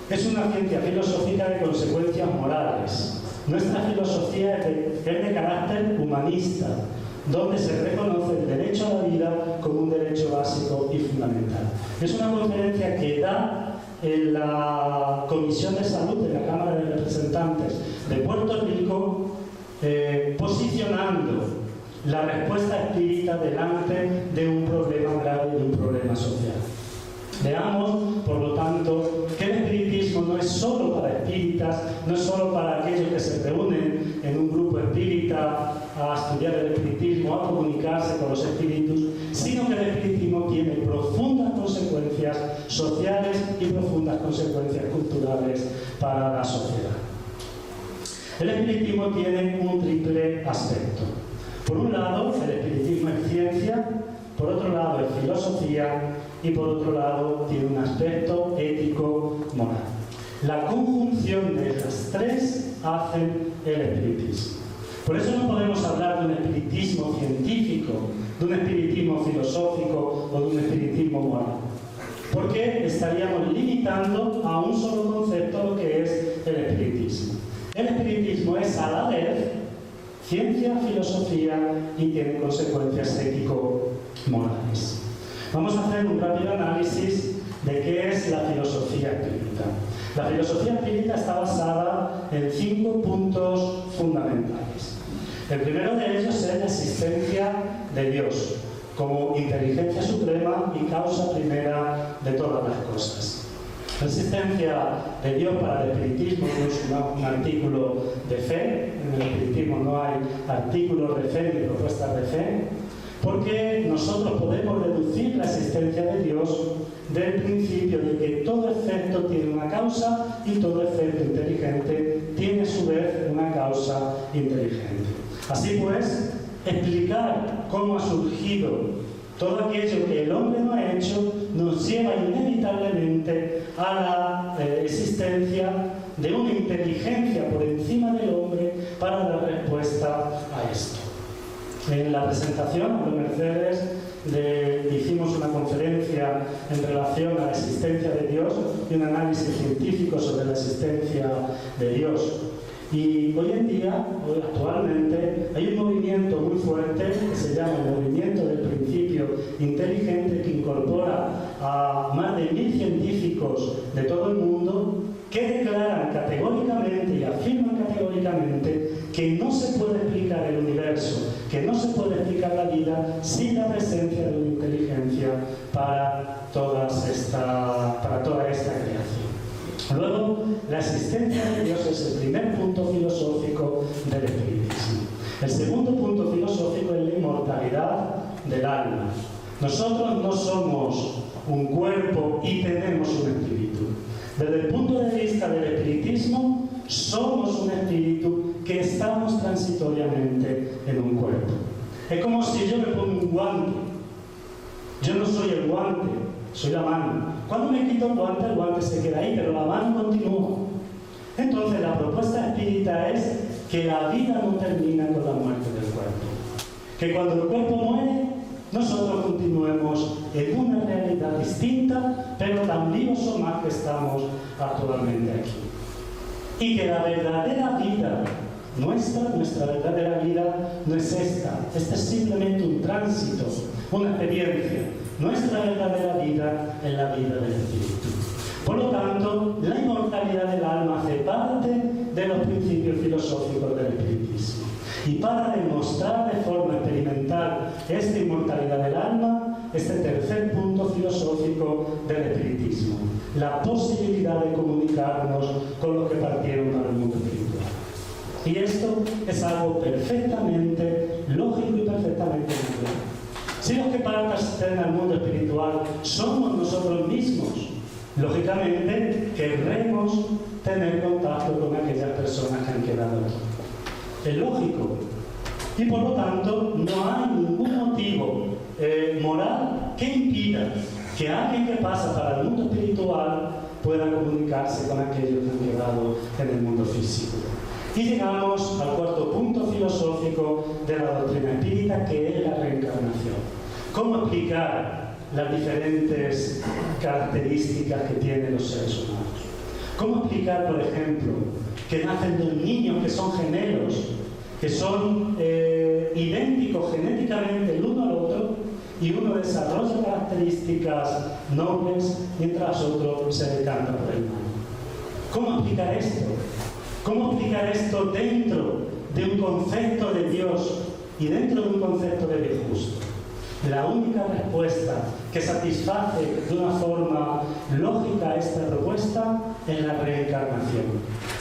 es una ciencia filosófica de consecuencias morales. Nuestra filosofía es de carácter humanista, donde se reconoce el derecho a la vida como un derecho básico y fundamental. Es una conferencia que da en la Comisión de Salud de la Cámara de Representantes de Puerto Rico, posicionando la respuesta espírita delante de un problema grave, de un problema social. Veamos, por lo tanto, que el espiritismo no es solo para espíritas, no es solo para aquellos que se reúnen en un grupo espírita a estudiar el espiritismo, a comunicarse con los espíritus, sino que el espiritismo tiene profundas consecuencias sociales y profundas consecuencias culturales para la sociedad. El espiritismo tiene un triple aspecto. Por un lado, el espiritismo es ciencia, por otro lado es filosofía y por otro lado tiene un aspecto ético-moral. La conjunción de las tres hacen el espiritismo. Por eso no podemos hablar de un espiritismo científico, de un espiritismo filosófico o de un espiritismo moral, porque estaríamos limitando a un solo concepto lo que es el espiritismo. El espiritismo es a la vez ciencia, filosofía y tiene consecuencias ético-morales. Vamos a hacer un rápido análisis de qué es la filosofía espírita. La filosofía espírita está basada en 5 puntos fundamentales. El primero de ellos es la existencia de Dios como inteligencia suprema y causa primera de todas las cosas. La existencia de Dios para el espiritismo no es un artículo de fe. En el espiritismo no hay artículos de fe ni propuestas de fe, porque nosotros podemos deducir la existencia de Dios del principio de que todo efecto tiene una causa y todo efecto inteligente tiene a su vez una causa inteligente. Así pues, explicar cómo ha surgido todo aquello que el hombre no ha hecho nos lleva inevitablemente a la existencia de una inteligencia por encima del hombre para dar respuesta a esto. En la presentación de Mercedes hicimos una conferencia en relación a la existencia de Dios y un análisis científico sobre la existencia de Dios. Y hoy en día, actualmente, hay un movimiento muy fuerte que se llama el movimiento del principio inteligente, que incorpora a más de 1000 científicos de todo el mundo que declaran categóricamente y afirman categóricamente que no se puede explicar el universo, que no se puede explicar la vida sin la presencia de una inteligencia para toda esta creación. Luego, la existencia de Dios es el primer punto filosófico del espiritismo. El segundo punto filosófico es la inmortalidad del alma. Nosotros no somos un cuerpo y tenemos un espíritu. Desde el punto de vista del espiritismo, somos un espíritu que estamos transitoriamente en un cuerpo. Es como si yo me pongo un guante. Yo no soy el guante, soy la mano. Cuando me quito el guante se queda ahí, pero la mano continúa. Entonces, la propuesta espírita es que la vida no termina con la muerte del cuerpo. Que cuando el cuerpo muere, nosotros continuemos en una realidad distinta, pero tan vivos o más que estamos actualmente aquí. Y que la verdadera vida nuestra verdadera vida no es esta. Esta es simplemente un tránsito, una experiencia. Nuestra verdadera vida es la vida del espíritu. Por lo tanto, la inmortalidad del alma hace parte de los principios filosóficos del espiritismo. Y para demostrar de forma experimental esta inmortalidad del alma, este tercer punto filosófico del espiritismo, la posibilidad de comunicarnos con los que partieron para el mundo espiritual. Y esto es algo perfectamente lógico y perfectamente natural. Si los que parten al mundo espiritual somos nosotros mismos, lógicamente querremos tener contacto con aquellas personas que han quedado aquí. Es lógico. Y por lo tanto, no hay ningún motivo moral que impida que alguien que pasa para el mundo espiritual pueda comunicarse con aquellos que han quedado en el mundo físico. Y llegamos al cuarto punto filosófico de la doctrina espírita, que es la reencarnación. ¿Cómo explicar las diferentes características que tienen los seres humanos? ¿Cómo explicar, por ejemplo, que nacen dos niños que son gemelos, que son idénticos genéticamente el uno al otro, y uno desarrolla características nobles mientras otro se decanta por el mal? ¿Cómo explicar esto? ¿Cómo explicar esto dentro de un concepto de Dios y dentro de un concepto de Dios justo? La única respuesta que satisface de una forma lógica esta propuesta es la reencarnación.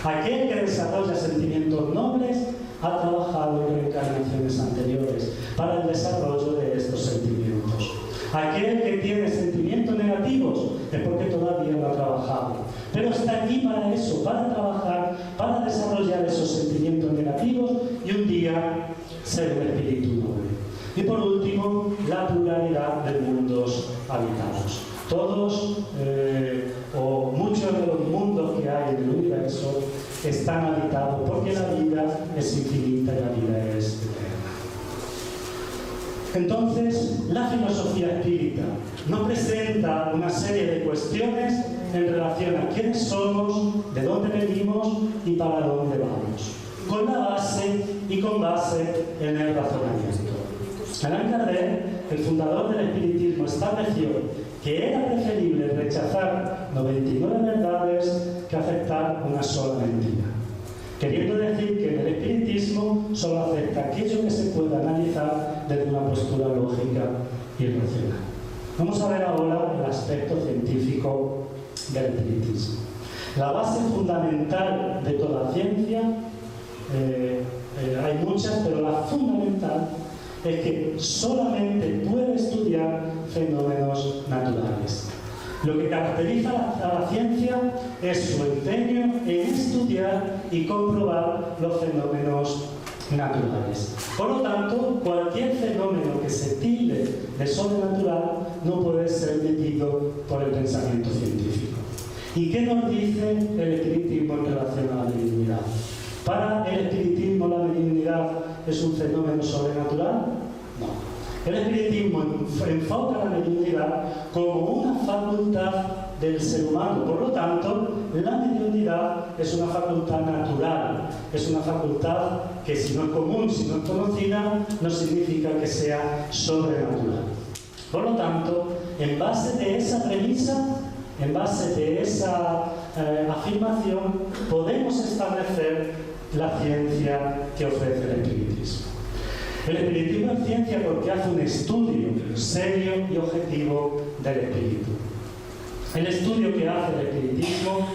Aquel que desarrolla sentimientos nobles ha trabajado en reencarnaciones anteriores para el desarrollo de estos sentimientos. Aquel que tiene sentimientos negativos es porque todavía no ha trabajado. Pero está aquí para eso, para trabajar, para desarrollar esos sentimientos negativos y un día ser un espíritu noble. Y por último, la pluralidad de mundos habitados. Todos o muchos de los mundos que hay en el universo están habitados porque la vida es infinita y la vida es eterna. Entonces, la filosofía espírita nos presenta una serie de cuestiones en relación a quiénes somos, de dónde venimos y para dónde vamos. con la base y con base en el razonamiento. Alain Kardec, el fundador del espiritismo, estableció que era preferible rechazar 99 verdades que aceptar una sola mentira, queriendo decir que en el espiritismo solo acepta aquello que se puede analizar desde una postura lógica y racional. Vamos a ver ahora el aspecto científico del espiritismo. La base fundamental de toda ciencia, hay muchas, pero la fundamental es que solamente puede estudiar fenómenos naturales. Lo que caracteriza a la ciencia es su empeño en estudiar y comprobar los fenómenos naturales. Por lo tanto, cualquier fenómeno que se tilde de sobrenatural no puede ser medido por el pensamiento científico. ¿Y qué nos dice el espiritismo en relación a la mediunidad? ¿Para el espiritismo la mediunidad es un fenómeno sobrenatural? No. El espiritismo enfoca la mediunidad como una facultad del ser humano. Por lo tanto, la mediunidad es una facultad natural. Es una facultad que, si no es común, si no es conocida, no significa que sea sobrenatural. Por lo tanto, en base de esa premisa, en base de esa afirmación, podemos establecer la ciencia que ofrece el espiritismo. El espiritismo es ciencia porque hace un estudio serio y objetivo del espíritu. El estudio que hace el espiritismo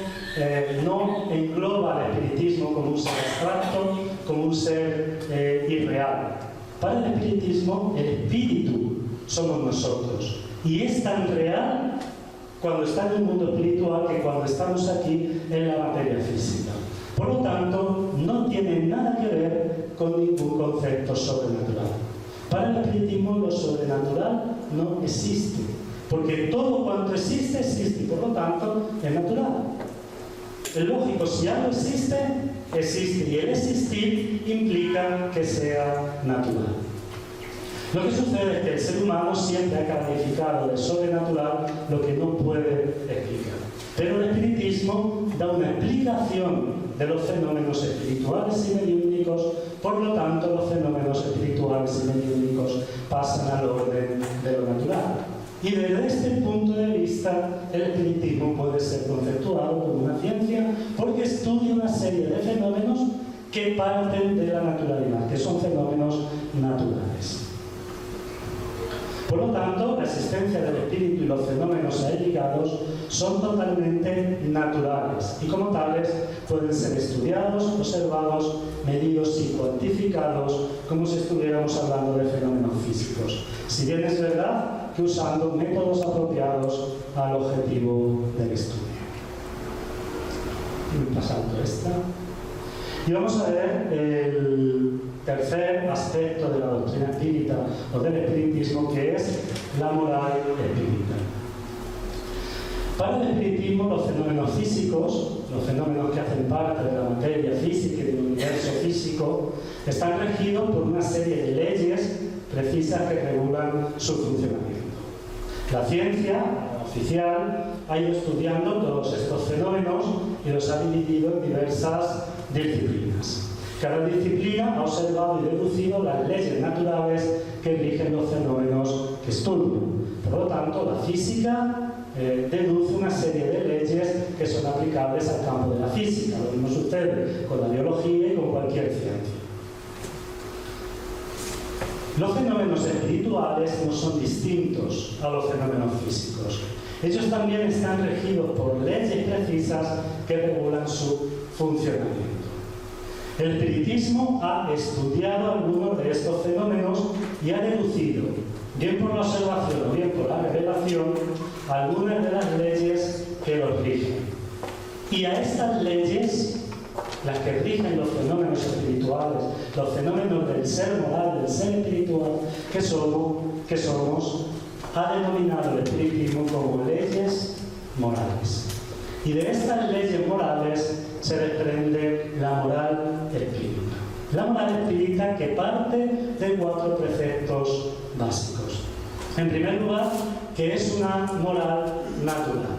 no engloba el espiritismo como un ser abstracto, como un ser irreal. Para el espiritismo, el espíritu somos nosotros. Y es tan real cuando está en el mundo espiritual que cuando estamos aquí en la materia física. Por lo tanto, no tiene nada que ver con ningún concepto sobrenatural. Para el espiritismo, lo sobrenatural no existe, porque todo cuanto existe, existe, y por lo tanto, es natural. Es lógico, si algo existe, existe, y el existir implica que sea natural. Lo que sucede es que el ser humano siempre ha calificado de sobrenatural lo que no puede explicar. Pero el espiritismo da una explicación de los fenómenos espirituales y mediúnicos, por lo tanto los fenómenos espirituales y mediúnicos pasan al orden de lo natural. Y desde este punto de vista, el espiritismo puede ser conceptuado como una ciencia porque estudia una serie de fenómenos que parten de la naturalidad, que son fenómenos naturales. Por lo tanto, la existencia del espíritu y los fenómenos a él ligados son totalmente naturales y como tales pueden ser estudiados, observados, medidos y cuantificados como si estuviéramos hablando de fenómenos físicos. Si bien es verdad que usando métodos apropiados al objetivo del estudio. Pasando esta. Y vamos a ver el tercer aspecto de la doctrina espírita o del espiritismo, que es la moral espírita. Para el espiritismo, los fenómenos físicos, los fenómenos que hacen parte de la materia física y del universo físico, están regidos por una serie de leyes precisas que regulan su funcionamiento. La ciencia oficial ha ido estudiando todos estos fenómenos y los ha dividido en diversas disciplinas. Cada disciplina ha observado y deducido las leyes naturales que rigen los fenómenos que estudia. Por lo tanto, la física deduce una serie de leyes que son aplicables al campo de la física. Lo mismo sucede con la biología y con cualquier ciencia. Los fenómenos espirituales no son distintos a los fenómenos físicos. Ellos también están regidos por leyes precisas que regulan su funcionamiento. El espiritismo ha estudiado algunos de estos fenómenos y ha deducido, bien por la observación o bien por la revelación, algunas de las leyes que los rigen. Y a estas leyes, las que rigen los fenómenos espirituales, los fenómenos del ser moral, del ser espiritual que somos, ha denominado el espiritismo como leyes morales. Y de estas leyes morales se desprende la moral espírita. La moral espírita que parte de 4 preceptos básicos. En primer lugar, que es una moral natural.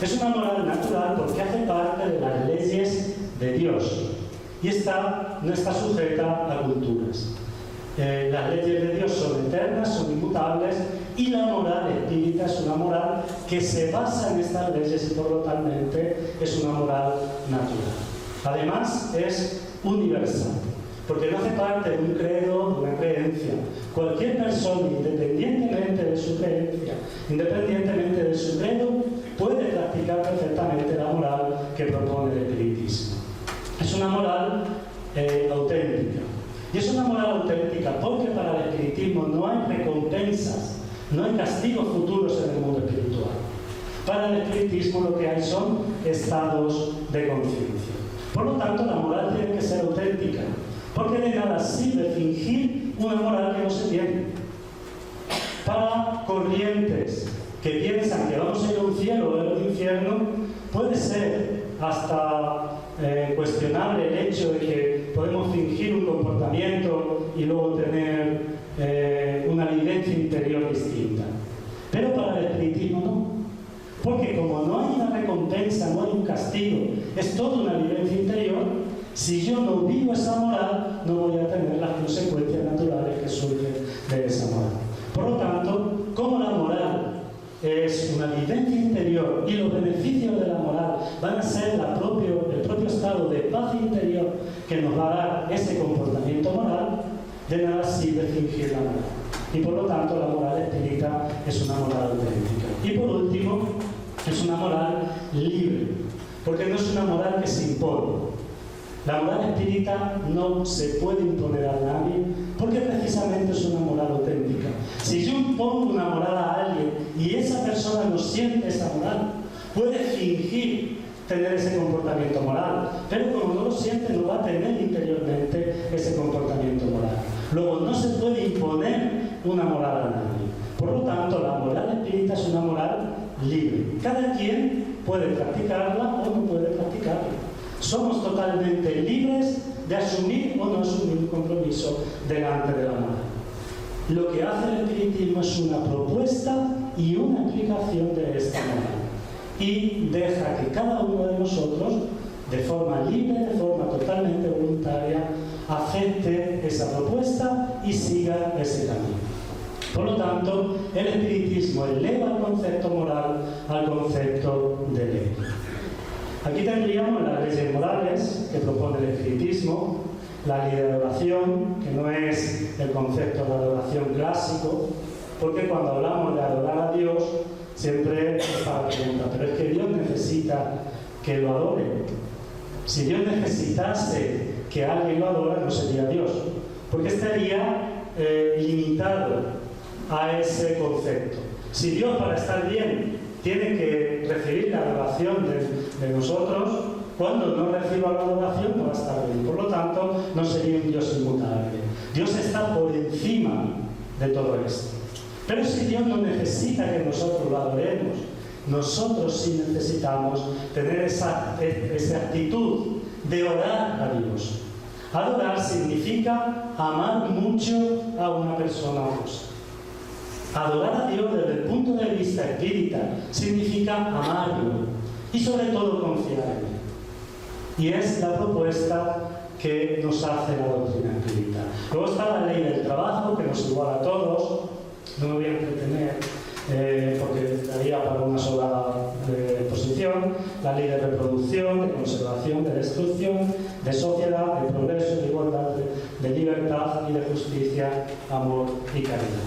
Es una moral natural porque hace parte de las leyes de Dios. y no está sujeta a culturas. Las leyes de Dios son eternas, son inmutables, y la moral espírita es una moral que se basa en estas leyes y por lo tanto es una moral natural. Además es universal, porque no hace parte de un credo, de una creencia. Cualquier persona, independientemente de su creencia, independientemente de su credo, puede practicar perfectamente la moral que propone el espiritismo. Es una moral auténtica. Y es una moral auténtica porque para el espiritismo no hay recompensas, no hay castigos futuros en el mundo espiritual. Para el espiritismo lo que hay son estados de conciencia. Por lo tanto, la moral tiene que ser auténtica, porque de nada sirve fingir una moral que no se tiene. Para corrientes que piensan que vamos a ir a un cielo o a un infierno, puede ser hasta cuestionable el hecho de que podemos fingir un comportamiento y luego tener una vivencia interior distinta. Pero para el espiritismo no. Porque como no hay una recompensa, no hay un castigo, es toda una vivencia interior, si yo no vivo esa moral, no voy a tener las consecuencias naturales que surgen de esa moral. Por lo tanto, como la moral es una vivencia interior y los beneficios de la moral van a ser el propio estado de paz interior que nos va a dar ese comportamiento moral, de nada sirve fingir la moral. Y por lo tanto la moral espírita es una moral auténtica. Y por último, es una moral libre, porque no es una moral que se impone. La moral espírita no se puede imponer a nadie porque precisamente es una moral auténtica. Si yo impongo una moral a alguien y esa persona no siente esa moral, puede fingir tener ese comportamiento moral, pero como no lo siente, no va a tener interiormente ese comportamiento moral. Luego, no se puede imponer una moral a nadie. Por lo tanto, la moral espírita es una moral libre. Cada quien puede practicarla o no puede practicarla. Somos totalmente libres de asumir o no asumir un compromiso delante de la moral. Lo que hace el espiritismo es una propuesta y una aplicación de esta moral. Y deja que cada uno de nosotros, de forma libre, de forma totalmente voluntaria, acepte esa propuesta y siga ese camino. Por lo tanto, el espiritismo eleva el concepto moral al concepto de ley. Aquí tendríamos las leyes morales que propone el espiritismo, la ley de adoración, que no es el concepto de adoración clásico, porque cuando hablamos de adorar a Dios, siempre está la pregunta, pero es que Dios necesita que lo adore. Si Dios necesitase que alguien lo adore, no sería Dios, porque estaría limitado a ese concepto. Si Dios, para estar bien, tiene que recibir la adoración de nosotros, cuando no reciba la adoración no va a estar bien. Por lo tanto, no sería un Dios inmutable. Dios está por encima de todo esto. Pero si Dios no necesita que nosotros lo adoremos, nosotros sí necesitamos tener esa actitud de orar a Dios. Adorar significa amar mucho a una persona o cosa. Adorar a Dios desde el punto de vista espírita significa amarlo y sobre todo confiar en Él. Y es la propuesta que nos hace la doctrina espírita. Luego está la ley del trabajo, que nos iguala a todos. No me voy a entretener porque daría para una sola exposición. La ley de reproducción, de conservación, de destrucción, de sociedad, de progreso, de igualdad, de libertad y de justicia, amor y caridad.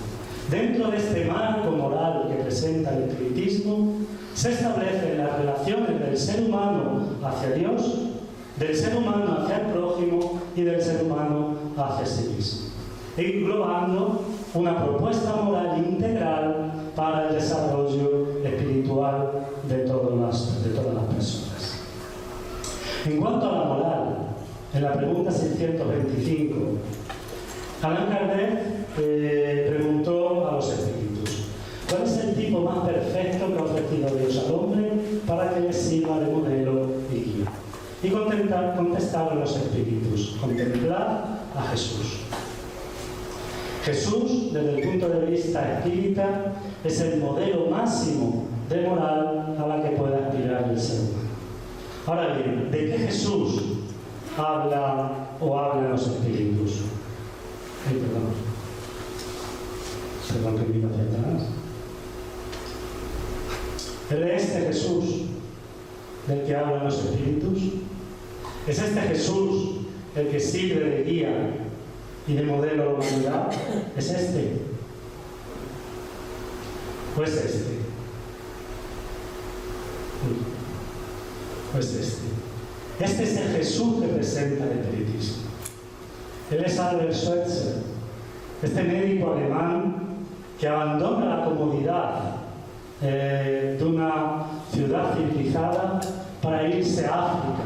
Dentro de este marco moral que presenta el espiritismo, se establecen las relaciones del ser humano hacia Dios, del ser humano hacia el prójimo y del ser humano hacia sí mismo, englobando una propuesta moral integral para el desarrollo espiritual de todas las personas. En cuanto a la moral, en la pregunta 625, Allan Kardec preguntó a los espíritus: ¿cuál es el tipo más perfecto que ha ofrecido Dios al hombre para que le sirva de modelo y guía? Y contestaron los espíritus: contemplad a Jesús. Jesús, desde el punto de vista espírita, es el modelo máximo de moral a la que puede aspirar el ser humano. Ahora bien, ¿de qué Jesús hablan los espíritus? Perdón que miro hacia atrás. ¿Es este Jesús del que hablan los espíritus? ¿Es este Jesús el que sirve de guía y de modelo a la humanidad? ¿Es este? ¿O es este? ¿O es este? Este es el Jesús que presenta el espiritismo. Él es Albert Schweitzer, este médico alemán que abandona la comodidad de una ciudad civilizada para irse a África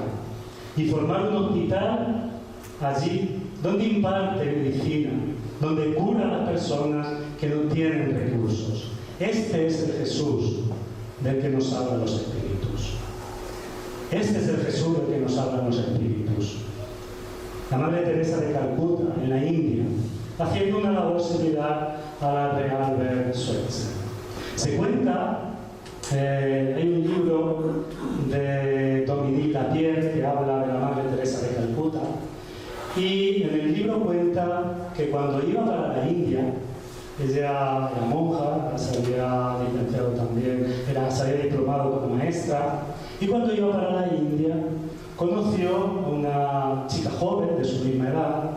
y formar un hospital allí donde imparte medicina, donde cura a las personas que no tienen recursos. Este es el Jesús del que nos hablan los espíritus. Este es el Jesús del que nos hablan los espíritus. La Madre Teresa de Calcuta, en la India, haciendo una labor similar a la de Albert Schweitzer. Se cuenta, hay un libro de Dominique Lapierre que habla de la Madre Teresa de Calcuta, y en el libro cuenta que cuando iba para la India, ella era monja, se había licenciado también, se había diplomado como maestra, y cuando iba para la India conoció a una chica joven de su misma edad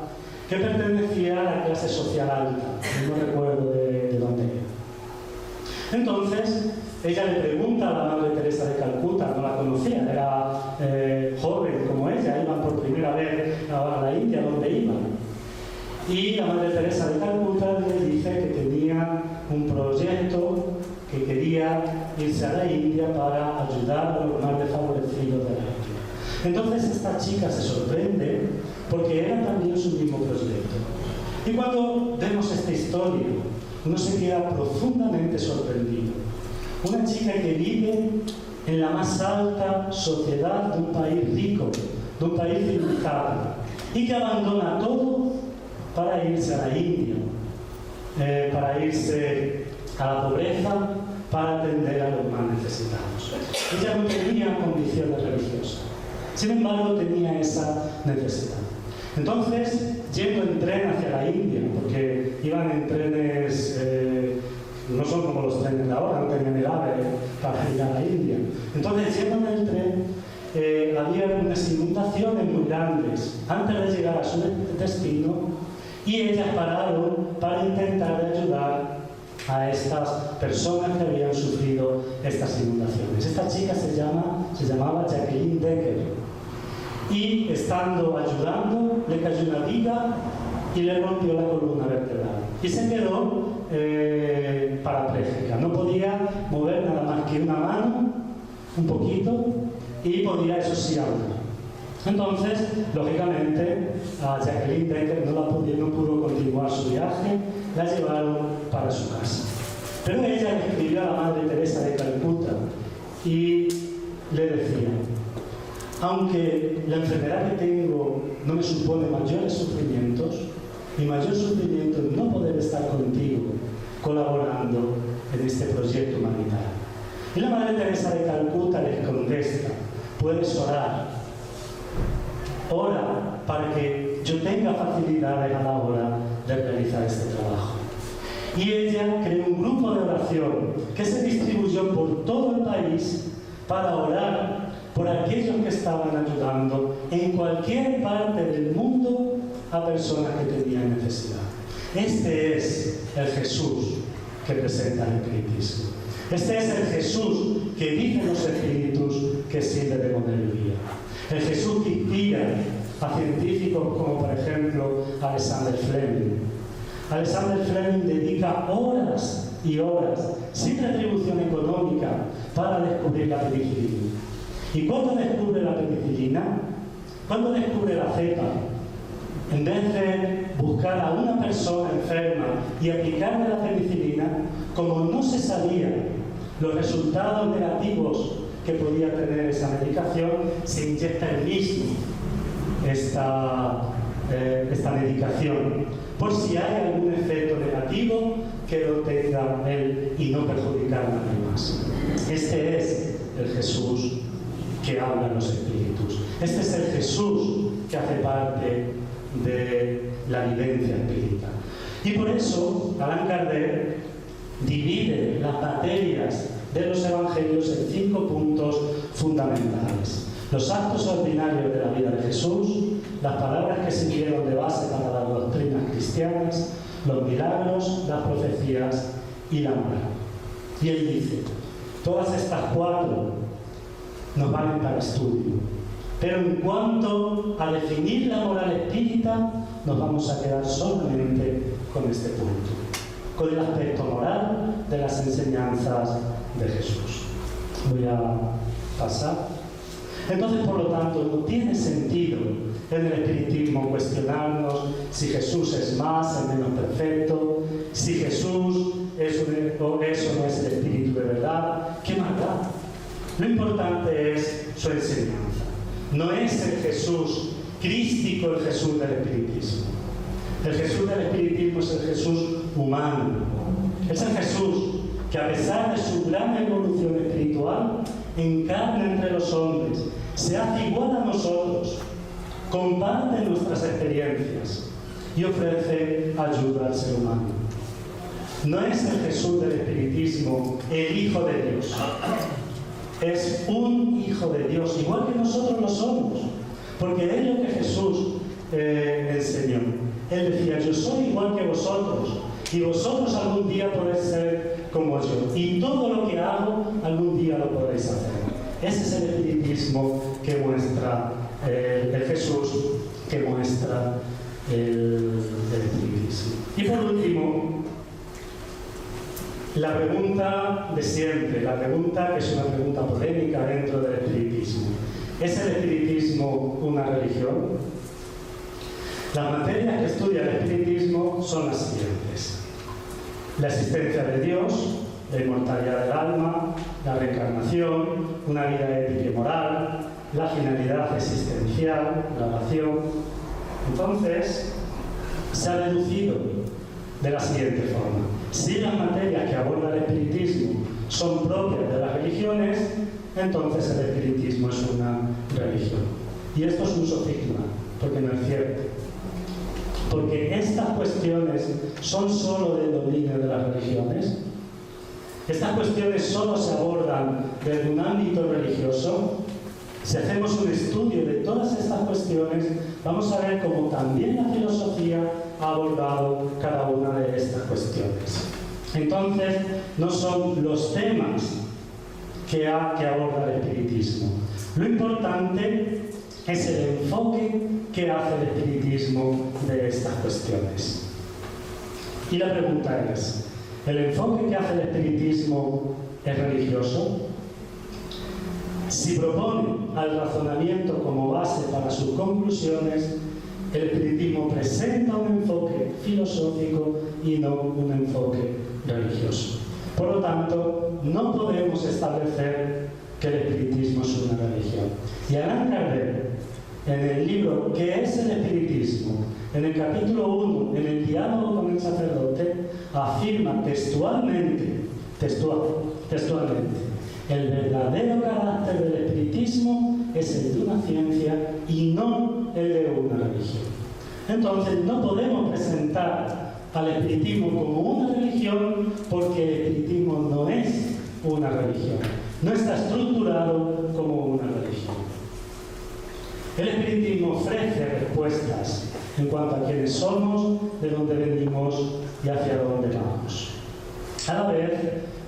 que pertenecía a la clase social alta, no recuerdo de dónde era. Entonces, ella le pregunta a la Madre Teresa de Calcuta, no la conocía, era joven como ella, iban por primera vez a la India, donde iban. Y la Madre Teresa de Calcuta le dice que tenía un proyecto, que quería irse a la India para ayudar a los más desfavorecidos de la India. Entonces esta chica se sorprende porque era también su mismo proyecto. Y cuando vemos esta historia, uno se queda profundamente sorprendido. Una chica que vive en la más alta sociedad de un país rico, de un país civilizado, y que abandona todo para irse a la India, para irse a la pobreza, para atender a los más necesitados. Ella no tenía condiciones religiosas, sin embargo tenía esa necesidad. Entonces, yendo en tren hacia la India, porque iban en trenes, no son como los trenes de ahora, no tenían el AVE para ir a la India. Entonces, yendo en el tren, había unas inundaciones muy grandes antes de llegar a su destino, y ellas pararon para intentar ayudar a estas personas que habían sufrido estas inundaciones. Esta chica se llamaba Jacqueline Decker, y estando ayudando le cayó una viga y le rompió la columna vertebral y se quedó parapléjica. No podía mover nada más que una mano, un poquito, y podía, eso sí, hablar. Entonces, lógicamente, a Jacqueline Decker no pudo continuar su viaje, la llevaron para su casa. Pero ella le escribió a la Madre Teresa de Calcuta y le decía: aunque la enfermedad que tengo no me supone mayores sufrimientos, mi mayor sufrimiento es no poder estar contigo colaborando en este proyecto humanitario. Y la Madre Teresa de Calcuta les contesta: puedes orar. Ora para que yo tenga facilidades a la hora de realizar este trabajo. Y ella creó un grupo de oración que se distribuyó por todo el país para orar por aquellos que estaban ayudando en cualquier parte del mundo a personas que tenían necesidad. Este es el Jesús que presenta el espiritismo. Este es el Jesús que dicen los espíritus que sirve de modelo guía. El Jesús que inspira a científicos como, por ejemplo, Alexander Fleming. Alexander Fleming dedica horas y horas, sin retribución económica, para descubrir la penicilina. ¿Y cuándo descubre la penicilina? ¿Cuándo descubre la cepa? En vez de buscar a una persona enferma y aplicarle la penicilina, como no se sabían los resultados negativos que podía tener esa medicación, se inyecta él mismo esta medicación, por si hay algún efecto negativo que lo tenga él y no perjudicar a nadie más. Este es el Jesús que hablan los espíritus. Este es el Jesús que hace parte de la vivencia espírita. Y por eso Allan Kardec divide las materias de los evangelios en 5 puntos fundamentales: los actos ordinarios de la vida de Jesús, las palabras que sirvieron de base para las doctrinas cristianas, los milagros, las profecías y la moral. Y él dice, todas estas 4 nos valen para estudio, pero en cuanto a definir la moral espírita, nos vamos a quedar solamente con este punto, con el aspecto moral de las enseñanzas de Jesús. Voy a pasar. Entonces, por lo tanto, no tiene sentido en el espiritismo cuestionarnos si Jesús es más, es menos perfecto, si Jesús es o eso no es el espíritu de verdad. ¿Qué más da? Lo importante es su enseñanza. No es el Jesús crístico el Jesús del espiritismo. El Jesús del espiritismo es el Jesús humano. Es el Jesús que, a pesar de su gran evolución espiritual, encarna entre los hombres, se hace igual a nosotros, comparte nuestras experiencias y ofrece ayuda al ser humano. No es el Jesús del espiritismo el Hijo de Dios. Es un Hijo de Dios, igual que nosotros lo somos, porque es lo que Jesús enseñó. Él decía, yo soy igual que vosotros, y vosotros algún día podéis ser como yo, y todo lo que hago algún día lo podéis hacer. Ese es el espiritismo que muestra el Jesús, que muestra el espiritismo. Y por último, la pregunta de siempre, la pregunta que es una pregunta polémica dentro del espiritismo. ¿Es el espiritismo una religión? Las materias que estudia el espiritismo son las siguientes: la existencia de Dios, la inmortalidad del alma, la reencarnación, una vida ética y moral, la finalidad existencial, la oración. Entonces, se ha deducido de la siguiente forma: si las materias que aborda el espiritismo son propias de las religiones, entonces el espiritismo es una religión. Y esto es un sofisma, porque no es cierto. Porque estas cuestiones son solo del dominio de las religiones. Estas cuestiones solo se abordan desde un ámbito religioso. Si hacemos un estudio de todas estas cuestiones, vamos a ver cómo también la filosofía ha abordado cada una de estas cuestiones. Entonces, no son los temas que aborda el espiritismo. Lo importante es el enfoque que hace el espiritismo de estas cuestiones. Y la pregunta es, ¿el enfoque que hace el espiritismo es religioso? Si propone al razonamiento como base para sus conclusiones, el espiritismo presenta un enfoque filosófico y no un enfoque religioso. Por lo tanto, no podemos establecer que el espiritismo es una religión. Y Allan Kardec, en el libro ¿Qué es el espiritismo?, en el capítulo 1, en el diálogo con el sacerdote, afirma textualmente, el verdadero carácter del espiritismo es el de una ciencia y no el de una religión. Entonces, no podemos presentar al espiritismo como una religión, porque el espiritismo no es una religión, no está estructurado como una religión. El espiritismo ofrece respuestas en cuanto a quiénes somos, de dónde venimos y hacia dónde vamos. A la vez,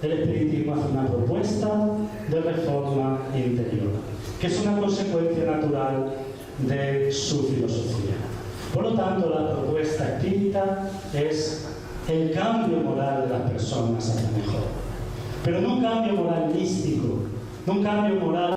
el espiritismo hace una propuesta de reforma interior, que es una consecuencia natural de su filosofía. Por lo tanto, la propuesta espírita es el cambio moral de las personas hacia mejor. Pero no un cambio moral místico, no un cambio moral